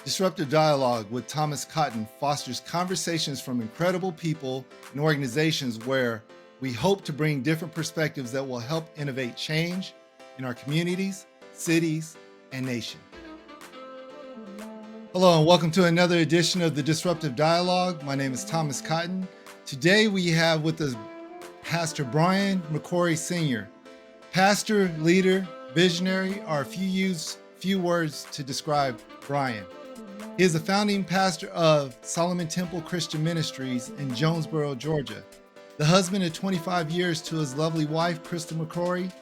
Disruptive Dialogue with Thomas Cotton fosters conversations from incredible people and organizations where we hope to bring different perspectives that will help innovate change in our communities, cities, and nation. Hello, and welcome to another edition of the Disruptive Dialogue. My name is Thomas Cotton. Today we have with us Pastor Brian McCroy Sr. Pastor, leader, visionary are a few words to describe Brian. He is the founding pastor of Solomon Temple Christian Ministries in Jonesboro, Georgia, the husband of 25 years to his lovely wife, Krista McCrory,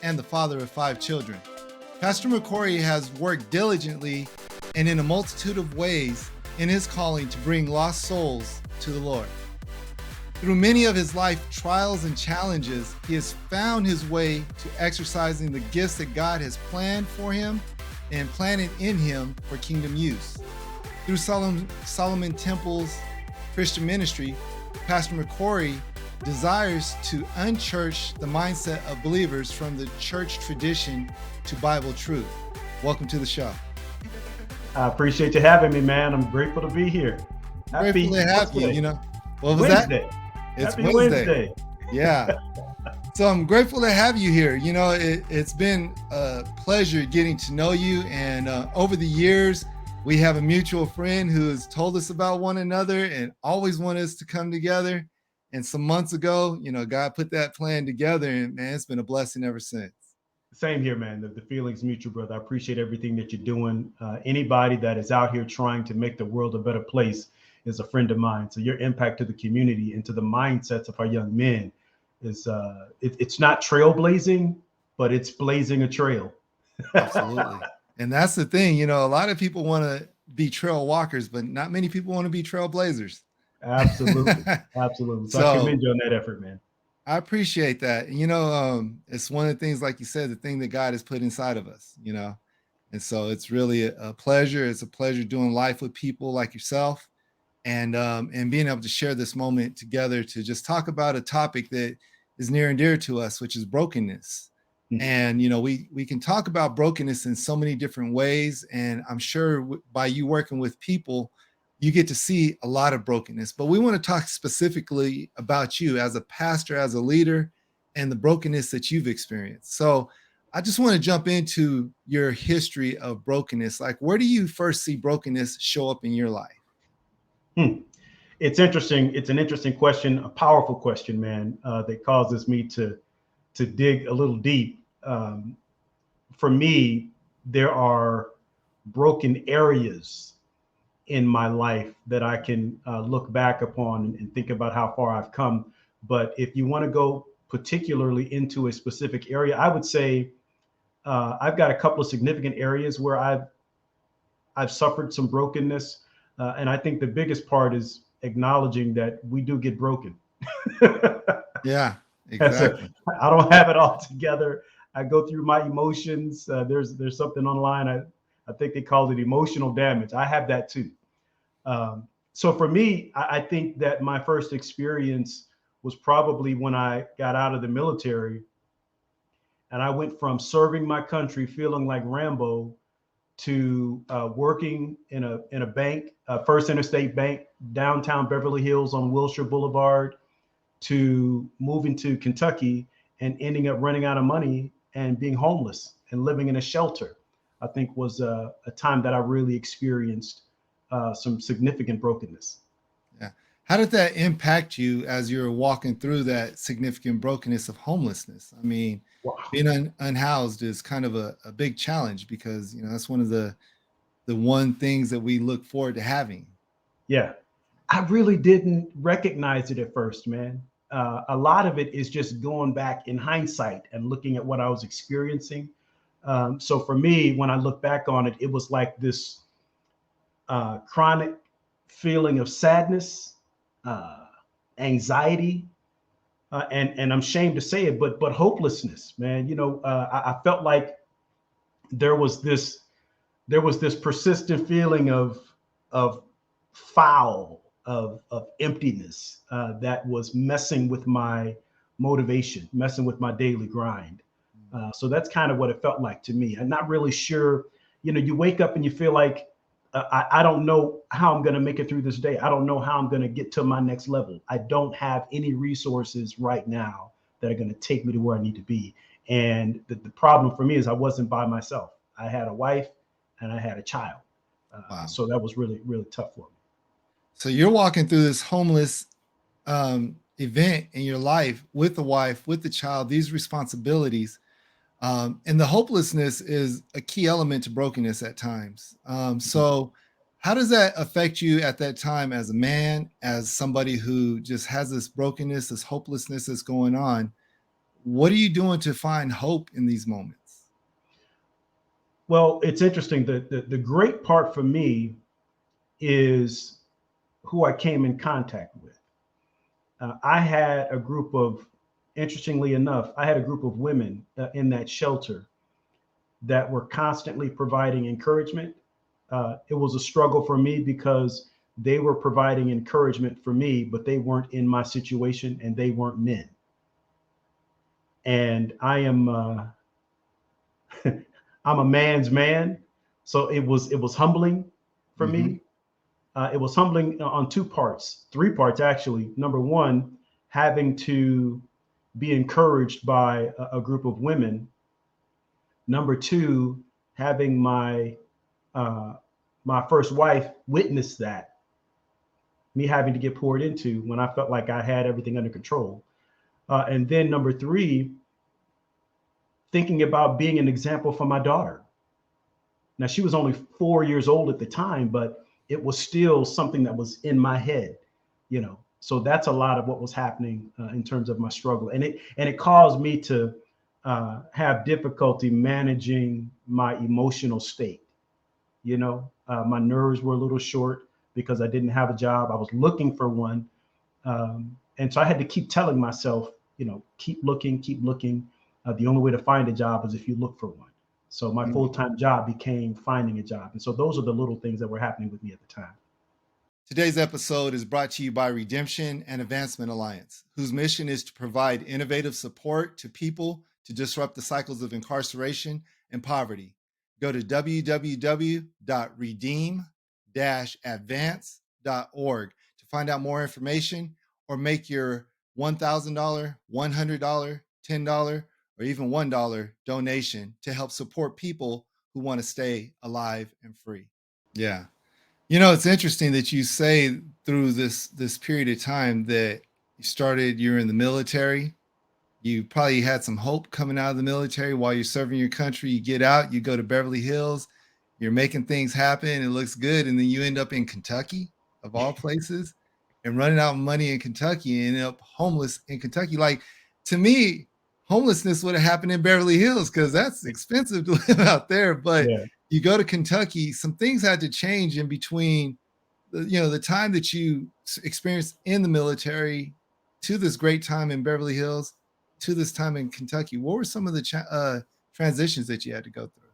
and the father of 5 children. Pastor McCrory has worked diligently and in a multitude of ways in his calling to bring lost souls to the Lord. Through many of his life trials and challenges, he has found his way to exercising the gifts that God has planned for him and planted in him for kingdom use. Through Solomon Temple's Christian ministry, Pastor McCrory desires to unchurch the mindset of believers from the church tradition to Bible truth. Welcome to the show. I appreciate you having me, man. I'm grateful to be here. Grateful to have you. You know, what was Wednesday. That? It's Happy Wednesday. Yeah. So I'm grateful to have you here. You know, it's been a pleasure getting to know you. And over the years, we have a mutual friend who has told us about one another and always wanted us to come together. And some months ago, you know, God put that plan together, and man, it's been a blessing ever since. Same here, man. The feeling's mutual, brother. I appreciate everything that you're doing. Anybody that is out here trying to make the world a better place is a friend of mine. So your impact to the community and to the mindsets of our young men is it's not trailblazing, but it's blazing a trail. Absolutely. And that's the thing, you know, a lot of people want to be trail walkers, but not many people want to be trailblazers. Absolutely. Absolutely. So I commend you on that effort, man. I appreciate that. You know, it's one of the things, like you said, the thing that God has put inside of us, you know, and so it's really a pleasure. It's a pleasure doing life with people like yourself and being able to share this moment together to just talk about a topic that is near and dear to us, which is brokenness. Mm-hmm. And, you know, we can talk about brokenness in so many different ways. And I'm sure by you working with people, you get to see a lot of brokenness. But we want to talk specifically about you as a pastor, as a leader, and the brokenness that you've experienced. So I just want to jump into your history of brokenness. Like, where do you first see brokenness show up in your life? It's interesting. It's an interesting question, a powerful question, man, that causes me to dig a little deep. For me, there are broken areas in my life that I can look back upon and think about how far I've come. But if you want to go particularly into a specific area, I would say I've got a couple of significant areas where I've suffered some brokenness. And I think the biggest part is acknowledging that we do get broken. Yeah, exactly. I don't have it all together. I go through my emotions. There's something online. I think they call it emotional damage. I have that too. So for me, I think that my first experience was probably when I got out of the military and I went from serving my country, feeling like Rambo, to working in a bank, First Interstate Bank, downtown Beverly Hills on Wilshire Boulevard, to moving to Kentucky and ending up running out of money and being homeless and living in a shelter. I think was a time that I really experienced some significant brokenness. Yeah. How did that impact you as you were walking through that significant brokenness of homelessness? I mean, wow. Being unhoused is kind of a big challenge because, you know, that's one of the one things that we look forward to having. Yeah, I really didn't recognize it at first, man. A lot of it is just going back in hindsight and looking at what I was experiencing. So for me, when I look back on it, it was like this chronic feeling of sadness, anxiety, and I'm ashamed to say it, but hopelessness, man. You know, I felt like there was this persistent feeling of foul, of emptiness that was messing with my motivation, messing with my daily grind. So that's kind of what it felt like to me. I'm not really sure, you know, you wake up and you feel like I don't know how I'm going to make it through this day. I don't know how I'm going to get to my next level. I don't have any resources right now that are going to take me to where I need to be. And the problem for me is I wasn't by myself. I had a wife and I had a child. Wow. So that was really, really tough for me. So you're walking through this homeless event in your life with the wife, with the child, these responsibilities. And the hopelessness is a key element to brokenness at times. So, how does that affect you at that time as a man, as somebody who just has this brokenness, this hopelessness that's going on? What are you doing to find hope in these moments? Well, it's interesting. The great part for me is who I came in contact with. I had a group of, interestingly enough, I had a group of women in that shelter that were constantly providing encouragement. It was a struggle for me because they were providing encouragement for me, but they weren't in my situation and they weren't men. And I am, I'm a man's man, so it was humbling for Mm-hmm. me. It was humbling on two parts, three parts actually. Number one, having to be encouraged by a group of women. Number two, having uh, my first wife witness that, me having to get poured into when I felt like I had everything under control. And then number three, thinking about being an example for my daughter. Now, she was only 4 years old at the time, but it was still something that was in my head, you know. So that's a lot of what was happening in terms of my struggle, and it caused me to have difficulty managing my emotional state. You know, my nerves were a little short because I didn't have a job. I was looking for one, and so I had to keep telling myself, you know, keep looking, keep looking. The only way to find a job is if you look for one. So my full-time job became finding a job. And so those are the little things that were happening with me at the time. Today's episode is brought to you by Redemption and Advancement Alliance, whose mission is to provide innovative support to people to disrupt the cycles of incarceration and poverty. Go to www.redeem-advance.org to find out more information or make your $1,000, $100, $10, or even $1 donation to help support people who want to stay alive and free. Yeah. You know, it's interesting that you say through this period of time that you're in the military. You probably had some hope coming out of the military while you're serving your country. You get out, you go to Beverly Hills, you're making things happen, it looks good, and then you end up in Kentucky, of all places, and running out of money in Kentucky and end up homeless in Kentucky. Like, to me, homelessness would have happened in Beverly Hills because that's expensive to live out there. But Yeah. you go to Kentucky, some things had to change in between the time that you experienced in the military to this great time in Beverly Hills to this time in Kentucky. What were some of the transitions that you had to go through?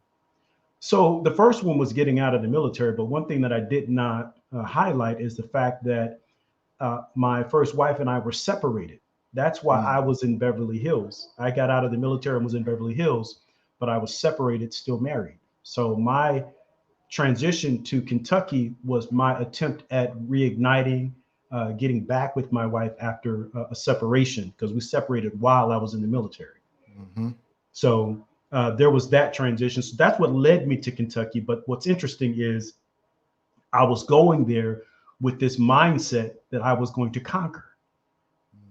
So the first one was getting out of the military. But one thing that I did not highlight is the fact that my first wife and I were separated. That's why I was in Beverly Hills. I got out of the military and was in Beverly Hills, but I was separated, still married. So my transition to Kentucky was my attempt at reigniting, getting back with my wife after a separation, because we separated while I was in the military. Mm-hmm. So there was that transition. So that's what led me to Kentucky. But what's interesting is I was going there with this mindset that I was going to conquer,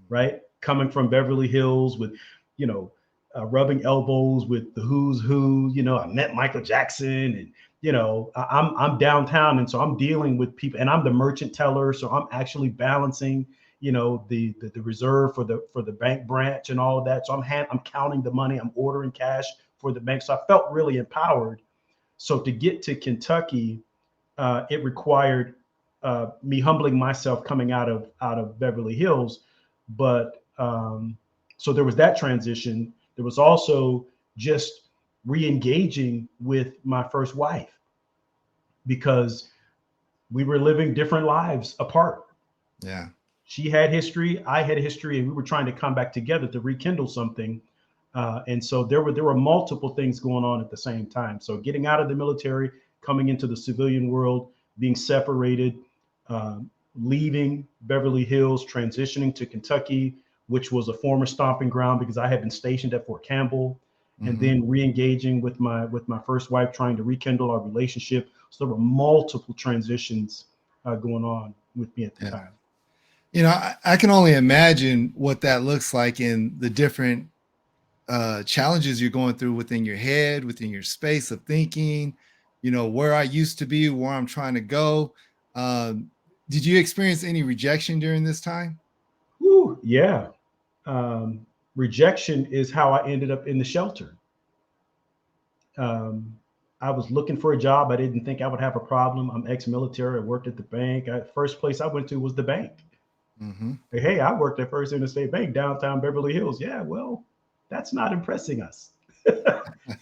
right? Coming from Beverly Hills with, you know, rubbing elbows with the who's who, you know, I met Michael Jackson and, you know, I'm downtown. And so I'm dealing with people and I'm the merchant teller. So I'm actually balancing, you know, the reserve for the bank branch and all of that. So I'm counting the money, I'm ordering cash for the bank. So I felt really empowered. So to get to Kentucky, it required me humbling myself coming out of Beverly Hills. But so there was that transition. There was also just re-engaging with my first wife because we were living different lives apart. Yeah. She had history, I had history, and we were trying to come back together to rekindle something. And so there were multiple things going on at the same time. So getting out of the military, coming into the civilian world, being separated, leaving Beverly Hills, transitioning to Kentucky, which was a former stomping ground because I had been stationed at Fort Campbell, and then re-engaging with my first wife, trying to rekindle our relationship. So there were multiple transitions going on with me at the time. You know, I can only imagine what that looks like in the different challenges you're going through within your head, within your space of thinking, you know, where I used to be, where I'm trying to go. Did you experience any rejection during this time? Whew, yeah. Rejection is how I ended up in the shelter. Um, I was looking for a job. I didn't think I would have a problem. I'm ex-military. I worked at the bank. First place I went to was the bank. Hey, I worked at First Interstate Bank, downtown Beverly Hills. Yeah, well, that's not impressing us.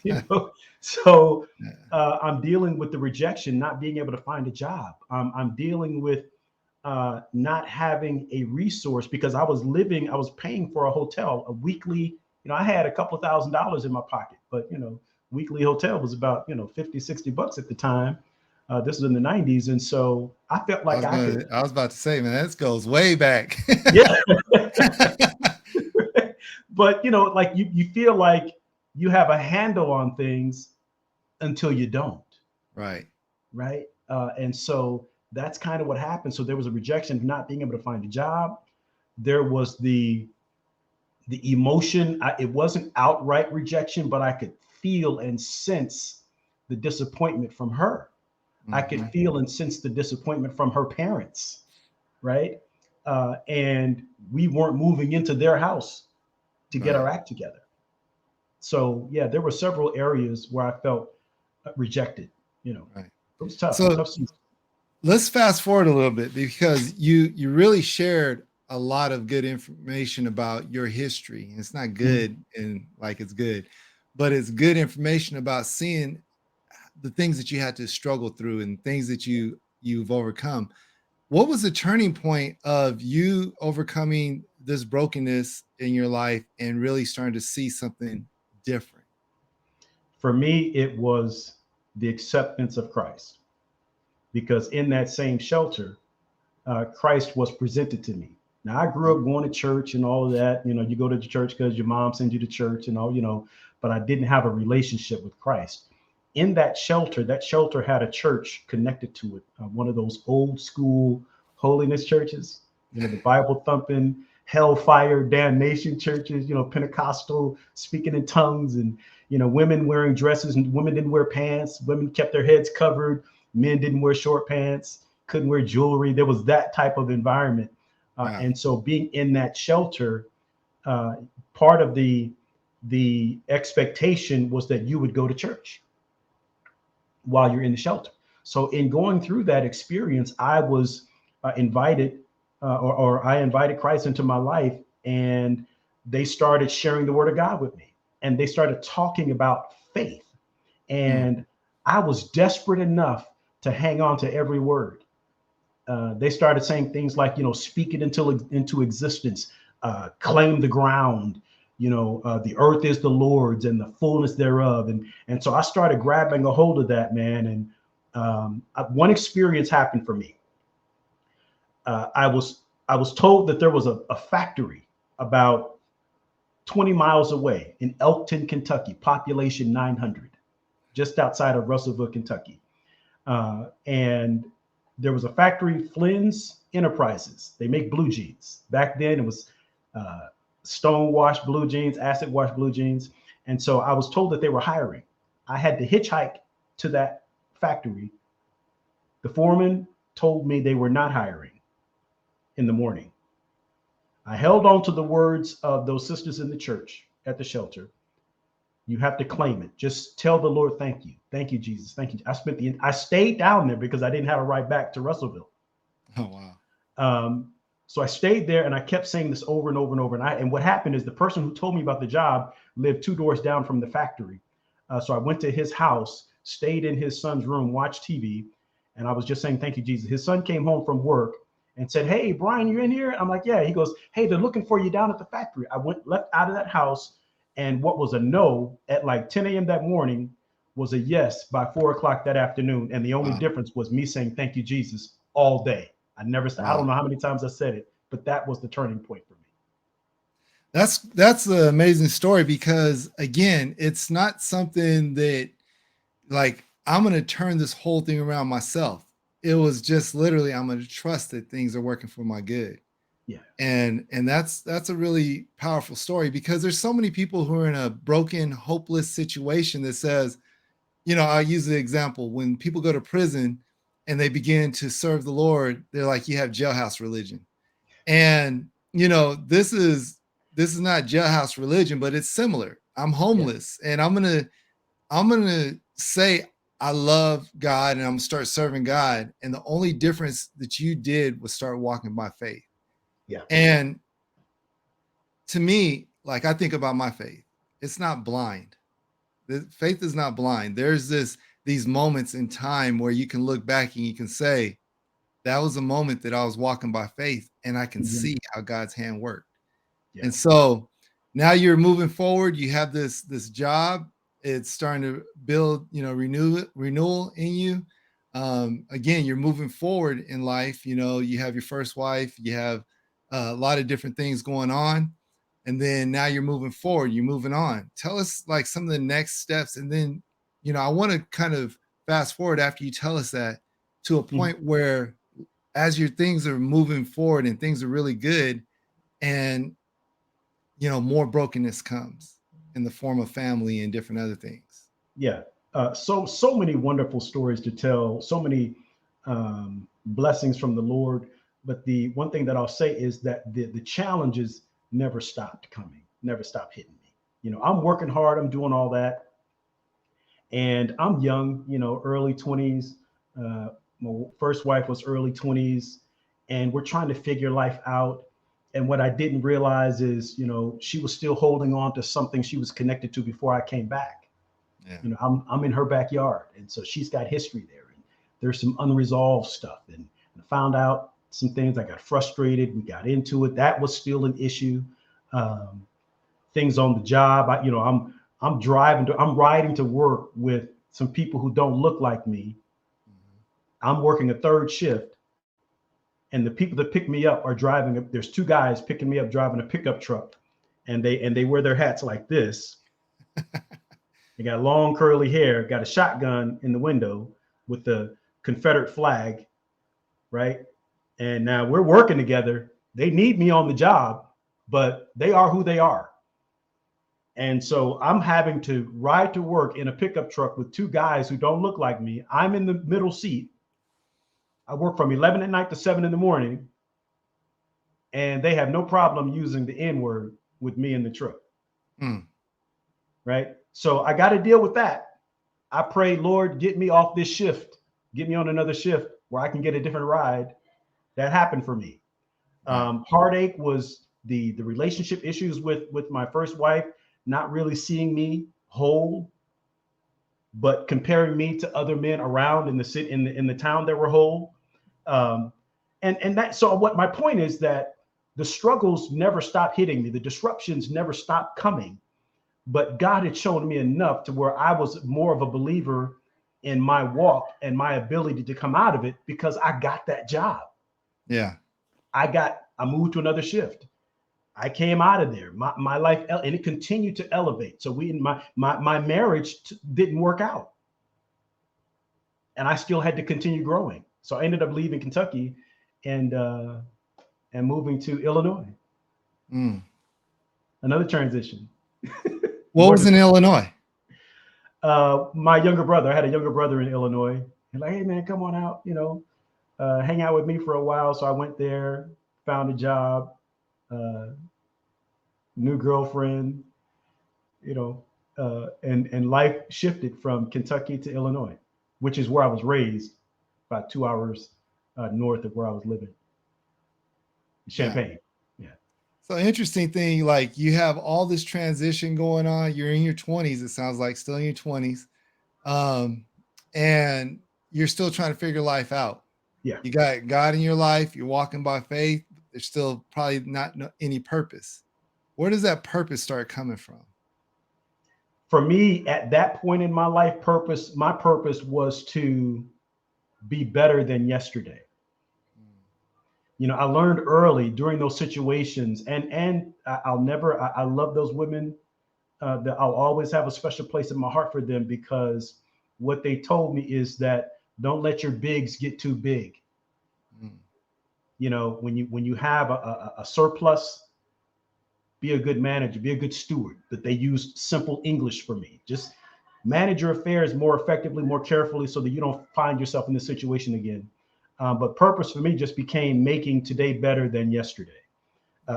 You know, so I'm dealing with the rejection, not being able to find a job. I'm dealing with not having a resource because I was paying for a hotel, a weekly, I had a couple of $1,000s in my pocket, but, weekly hotel was about, 50, $60 at the time. This was in the 90s. And so I felt like I was about to say, man, this goes way back. Yeah. But, like you feel like you have a handle on things until you don't. Right. Right. And so that's kind of what happened. So there was a rejection of not being able to find a job. There was the emotion. It wasn't outright rejection, but I could feel and sense the disappointment from her. I could feel and sense the disappointment from her parents. Right. And we weren't moving into their house to get our act together. So yeah, there were several areas where I felt rejected. Right. It was tough. So Tough season. Let's fast forward a little bit because you really shared a lot of good information about your history. It's not good and like it's good, but it's good information about seeing the things that you had to struggle through and things that you've overcome. What was the turning point of you overcoming this brokenness in your life and really starting to see something different? For me, it was the acceptance of Christ, because in that same shelter, Christ was presented to me. Now, I grew up going to church and all of that. You go to the church because your mom sends you to church and all, but I didn't have a relationship with Christ. In that shelter had a church connected to it, one of those old school holiness churches, the Bible thumping, hellfire, damnation churches, Pentecostal, speaking in tongues, and, women wearing dresses, and women didn't wear pants. Women kept their heads covered. Men didn't wear short pants, couldn't wear jewelry. There was that type of environment. And so being in that shelter, part of the expectation was that you would go to church while you're in the shelter. So in going through that experience, I was invited, or I invited Christ into my life, and they started sharing the word of God with me, and they started talking about faith. And I was desperate enough to hang on to every word. They started saying things like, speak it into existence, claim the ground, the earth is the Lord's and the fullness thereof. And so I started grabbing a hold of that, man. And one experience happened for me. I was told that there was a factory about 20 miles away in Elkton, Kentucky, population 900, just outside of Russellville, Kentucky. And there was a factory, Flynn's Enterprises. They make blue jeans. Back then it was stone washed blue jeans, acid washed blue jeans. And so I was told that they were hiring. I had to hitchhike to that factory. The foreman told me they were not hiring in the morning. I held on to the words of those sisters in the church at the shelter. You have to claim it. Just tell the Lord, thank you. Thank you, Jesus. Thank you. I stayed down there because I didn't have a ride back to Russellville. Oh, wow. So I stayed there and I kept saying this over and over and over. And what happened is the person who told me about the job lived 2 doors down from the factory. So I went to his house, stayed in his son's room, watched TV. And I was just saying, thank you, Jesus. His son came home from work and said, hey, Brian, you're in here? I'm like, yeah. He goes, hey, they're looking for you down at the factory. I left out of that house. And what was a no at like 10 a.m. that morning was a yes by 4 o'clock that afternoon. And the only Wow. difference was me saying, thank you, Jesus, all day. I never said, I Wow. don't know how many times I said it, but that was the turning point for me. That's an amazing story, because again, it's not something that, like, I'm going to turn this whole thing around myself. It was just literally, I'm going to trust that things are working for my good. Yeah. And that's a really powerful story, because there's so many people who are in a broken, hopeless situation that says, I use the example when people go to prison and they begin to serve the Lord, they're like, you have jailhouse religion. And this is not jailhouse religion, but it's similar. I'm homeless, and I'm gonna say I love God, and I'm gonna start serving God. And the only difference that you did was start walking by faith. Yeah. And to me, like, I think about my faith, it's not blind. The faith is not blind. There's these moments in time where you can look back and you can say, that was a moment that I was walking by faith, and I can Mhm. see how God's hand worked. Yeah. And so now you're moving forward. You have this job. It's starting to build, renewal in you. Again, you're moving forward in life. You have your first wife. You have a lot of different things going on, and then now you're moving forward. You're moving on. Tell us, like, some of the next steps, and then I want to kind of fast forward after you tell us that, to a Mhm. point where, as your things are moving forward and things are really good, and more brokenness comes in the form of family and different other things. Yeah. So many wonderful stories to tell, so many blessings from the Lord. But the one thing that I'll say is that the challenges never stopped coming, never stopped hitting me. I'm working hard, I'm doing all that, and I'm young, early 20s. My first wife was early 20s, and we're trying to figure life out. And what I didn't realize is, she was still holding on to something she was connected to before I came back. Yeah. I'm in her backyard, and so she's got history there, and there's some unresolved stuff. And I found out some things. I got frustrated. We got into it. That was still an issue. Um, Things on the job. I'm driving to I'm riding to work with some people who don't look like me. I'm working a third shift, and the people that pick me up are driving. There's two guys picking me up driving a pickup truck, and they wear their hats like this. They got long curly hair, got a shotgun in the window with the Confederate flag, right? And now we're working together. They need me on the job, but they are who they are. And so I'm having to ride to work in a pickup truck with two guys who don't look like me. I'm in the middle seat. I work from 11 at night to 7 in the morning, and they have no problem using the N word with me in the truck. Mm. Right. So I got to deal with that. I pray, Lord, get me off this shift, get me on another shift where I can get a different ride. That happened for me. Right. Heartache was the relationship issues with my first wife, not really seeing me whole, but comparing me to other men around in the city, in the town that were whole. Um, and that, so what my point is that the struggles never stopped hitting me, the disruptions never stopped coming, but God had shown me enough to where I was more of a believer in my walk and my ability to come out of it, because I got that job. Yeah. I moved to another shift. I came out of there. My life, and it continued to elevate. So my marriage didn't work out, and I still had to continue growing. So I ended up leaving Kentucky and moving to Illinois. Mm. Another transition. What More was in disrupt. Illinois? My younger brother. I had a younger brother in Illinois. And like, hey man, come on out. Hang out with me for a while. So I went there, found a job, uh, new girlfriend. And life shifted from Kentucky to Illinois, which is where I was raised, about 2 hours north of where I was living, Yeah. Champaign. Yeah. So, interesting thing, like, you have all this transition going on. You're in your 20s, it sounds like, still in your 20s. And you're still trying to figure life out. Yeah. You got God in your life, you're walking by faith. There's still probably not any purpose. Where does that purpose start coming from? for me, at that point in my life, my purpose was to be better than yesterday. I learned early during those situations, and I love those women. That I'll always have a special place in my heart for them, because what they told me is that don't let your bigs get too big. When you have a surplus, be a good manager, be a good steward. That they used simple English for me. Just manage your affairs more effectively, more carefully, so that you don't find yourself in this situation again. But purpose for me just became making today better than yesterday.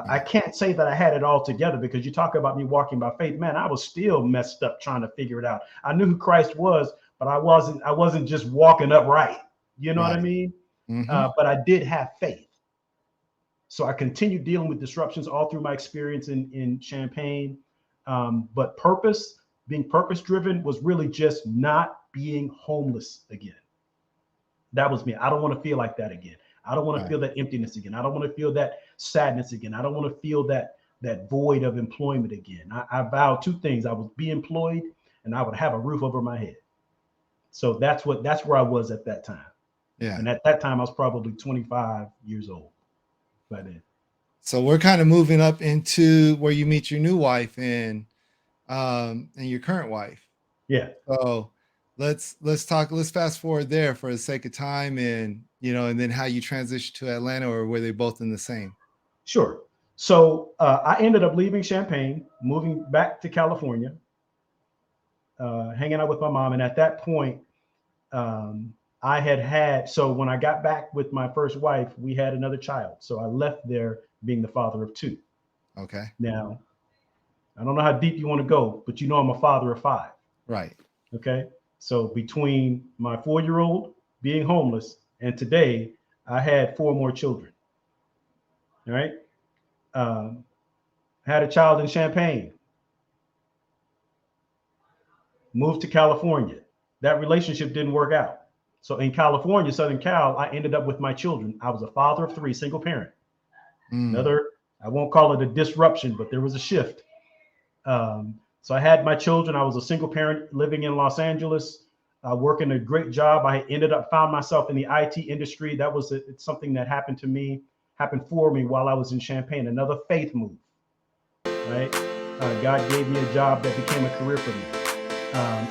I can't say that I had it all together, because you talk about me walking by faith, man, I was still messed up trying to figure it out. I knew who Christ was, but I wasn't just walking upright. You know what I mean? But I did have faith. So I continued dealing with disruptions all through my experience in Champaign. But being purpose driven was really just not being homeless again. That was me. I don't want to feel like that again. I don't want to feel that emptiness again. I don't want to feel that sadness again. I don't want to feel that void of employment again. I vowed two things. I would be employed and I would have a roof over my head. So that's where I was at that time. Yeah. And at that time I was probably 25 years old by then. So we're kind of moving up into where you meet your new wife and your current wife. Yeah. So let's fast forward there for the sake of time, and and then how you transitioned to Atlanta, or were they both in the same? Sure. So I ended up leaving Champaign, moving back to California, hanging out with my mom. And at that point, so when I got back with my first wife, we had another child. So I left there being the father of two. Okay. Now, I don't know how deep you want to go, but I'm a father of 5. Right. Okay. So between my 4-year-old being homeless and today, I had 4 more children. All right. Had a child in Champaign. Moved to California. That relationship didn't work out. So in California, Southern Cal, I ended up with my children. I was a father of 3, single parent. Another, I won't call it a disruption, but there was a shift. So I had my children. I was a single parent living in Los Angeles, working a great job. I found myself in the IT industry. That was something that happened for me while I was in Champaign. Another faith move, right? God gave me a job that became a career for me.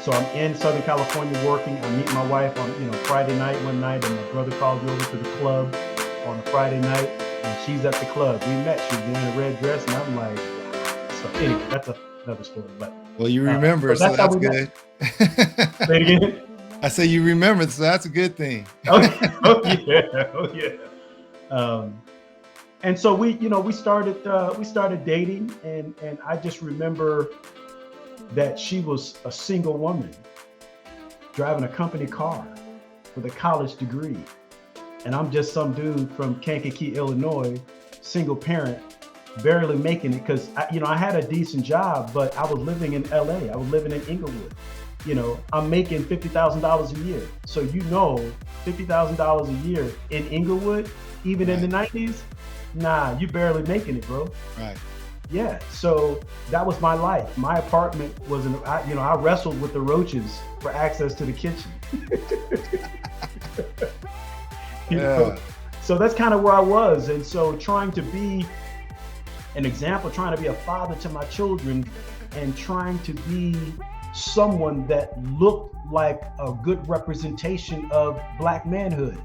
So I'm in Southern California working. I meet my wife on Friday night one night, and my brother calls me over to the club on a Friday night, and she's at the club. We met. She was wearing a red dress, and I'm like, wow. So anyway, that's another story. But well, you remember, so that's good. Say it again. I say you remember, so that's a good thing. Oh yeah. And so we started dating, and I just remember that she was a single woman driving a company car with a college degree, and I'm just some dude from Kankakee, Illinois, single parent, barely making it, because I had a decent job, but I was living in LA. I was living in Inglewood. I'm making $50,000 a year. So $50,000 a year in Inglewood, even in the 90s, nah, you barely making it, bro. Right. Yeah, so that was my life. My apartment was I wrestled with the roaches for access to the kitchen. So that's kind of where I was. And so trying to be an example, trying to be a father to my children, and trying to be someone that looked like a good representation of Black manhood.